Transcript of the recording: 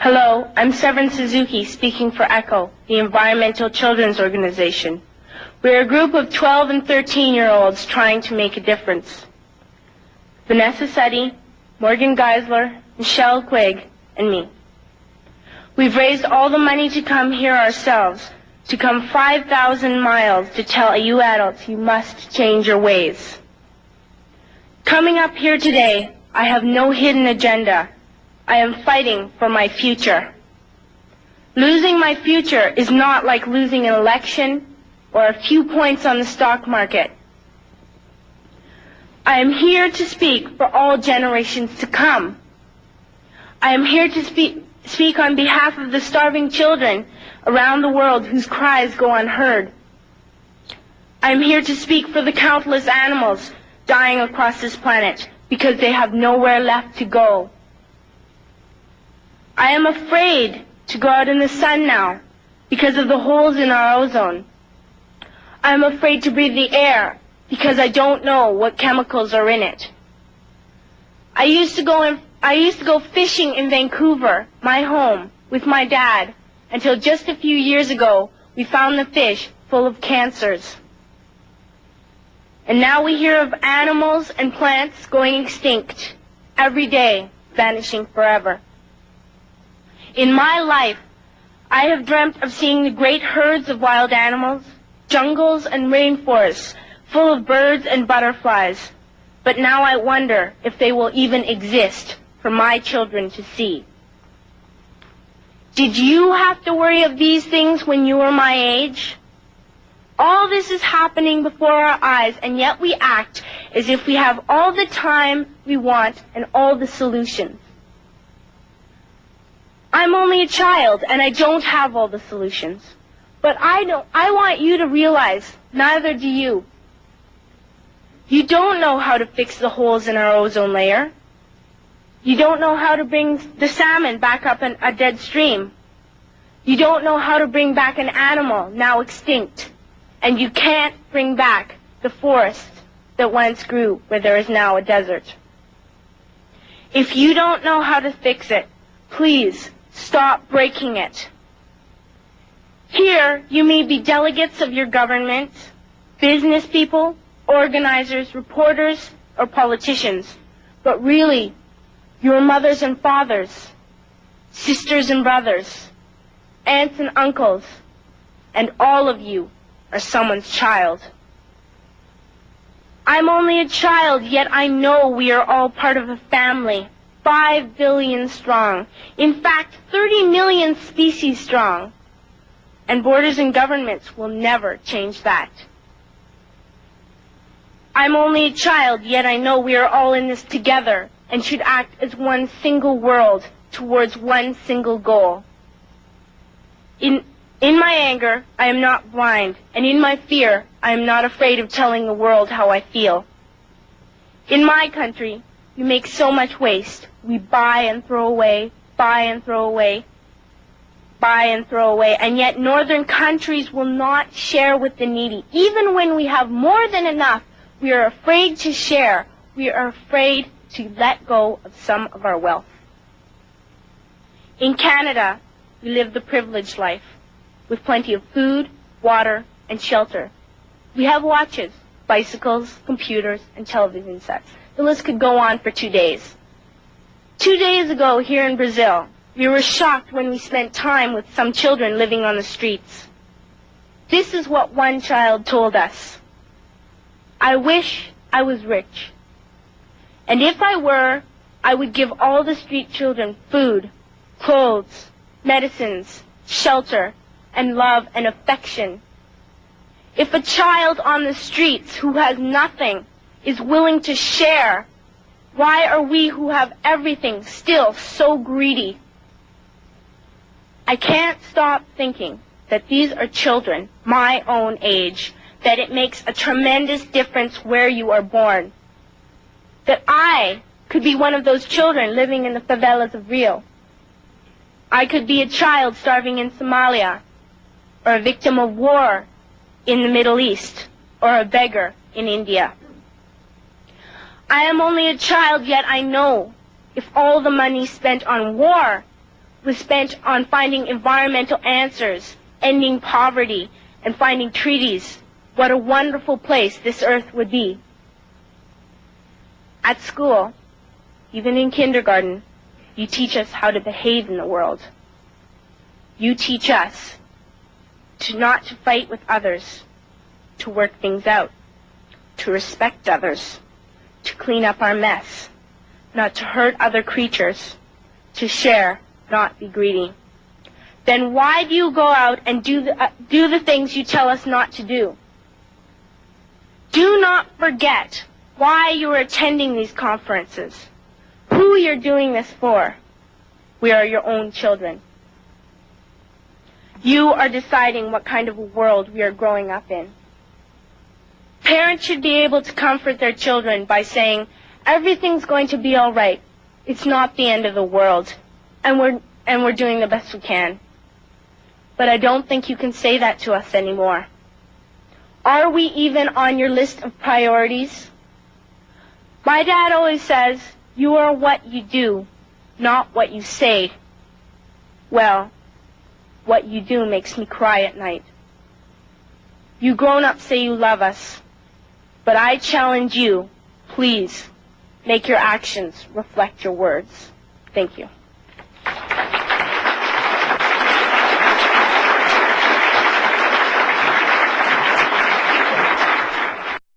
Hello, I'm Severin Suzuki speaking for ECHO, the Environmental Children's Organization. We're a group of 12 and 13-year-olds trying to make a difference. Vanessa Suddy, Morgan Geisler, Michelle Quigg, and me. We've raised all the money to come here ourselves, to come 5,000 miles to tell you adults you must change your ways. Coming up here today, I have no hidden agenda. I am fighting for my future. Losing my future is not like losing an election or a few points on the stock market. I am here to speak for all generations to come. I am here to speak on behalf of the starving children around the world whose cries go unheard. I am here to speak for the countless animals dying across this planet because they have nowhere left to go. I am afraid to go out in the sun now because of the holes in our ozone. I am afraid to breathe the air because I don't know what chemicals are in it. I used to go fishing in Vancouver, my home, with my dad, until just a few years ago we found the fish full of cancers. And now we hear of animals and plants going extinct every day, vanishing forever. In my life, I have dreamt of seeing the great herds of wild animals, jungles and rainforests full of birds and butterflies. But now I wonder if they will even exist for my children to see. Did you have to worry of these things when you were my age? All this is happening before our eyes, and yet we act as if we have all the time we want and all the solutions. I'm only a child, and I don't have all the solutions. But I want you to realize, neither do you. You don't know how to fix the holes in our ozone layer. You don't know how to bring the salmon back up a dead stream. You don't know how to bring back an animal now extinct. And you can't bring back the forest that once grew where there is now a desert. If you don't know how to fix it, please stop breaking it. Here, you may be delegates of your government, business people, organizers, reporters, or politicians, but really, your mothers and fathers, sisters and brothers, aunts and uncles, and all of you are someone's child. I'm only a child, yet I know we are all part of a family. 5 billion strong. In fact, 30 million species strong. And borders and governments will never change that. I'm only a child, yet I know we are all in this together and should act as one single world towards one single goal. In my anger, I am not blind, and in my fear, I am not afraid of telling the world how I feel. In my country, we make so much waste. We buy and throw away, buy and throw away, buy and throw away, and yet northern countries will not share with the needy. Even when we have more than enough, we are afraid to share. We are afraid to let go of some of our wealth. In Canada, we live the privileged life, with plenty of food, water, and shelter. We have watches, bicycles, computers, and television sets. The list could go on for 2 days. 2 days ago here in Brazil, we were shocked when we spent time with some children living on the streets. This is what one child told us. I wish I was rich. And if I were, I would give all the street children food, clothes, medicines, shelter, and love and affection. If a child on the streets who has nothing is willing to share, why are we who have everything still so greedy? I can't stop thinking that these are children my own age, that it makes a tremendous difference where you are born. That I could be one of those children living in the favelas of Rio. I could be a child starving in Somalia, or a victim of war in the Middle East, or a beggar in India. I am only a child, yet I know if all the money spent on war was spent on finding environmental answers, ending poverty, and finding treaties, what a wonderful place this earth would be. At school, even in kindergarten, you teach us how to behave in the world. You teach us not to fight with others, to work things out, to respect others, to clean up our mess, not to hurt other creatures, to share, not be greedy. Then why do you go out and do the things you tell us not to do? Do not forget why you are attending these conferences, who you're doing this for. We are your own children. You are deciding what kind of a world we are growing up in. Parents should be able to comfort their children by saying, everything's going to be all right. It's not the end of the world, and we're doing the best we can. But I don't think you can say that to us anymore. Are we even on your list of priorities? My dad always says, you are what you do, not what you say. Well, what you do makes me cry at night. You grown-ups say you love us, but I challenge you, please, make your actions reflect your words. Thank you.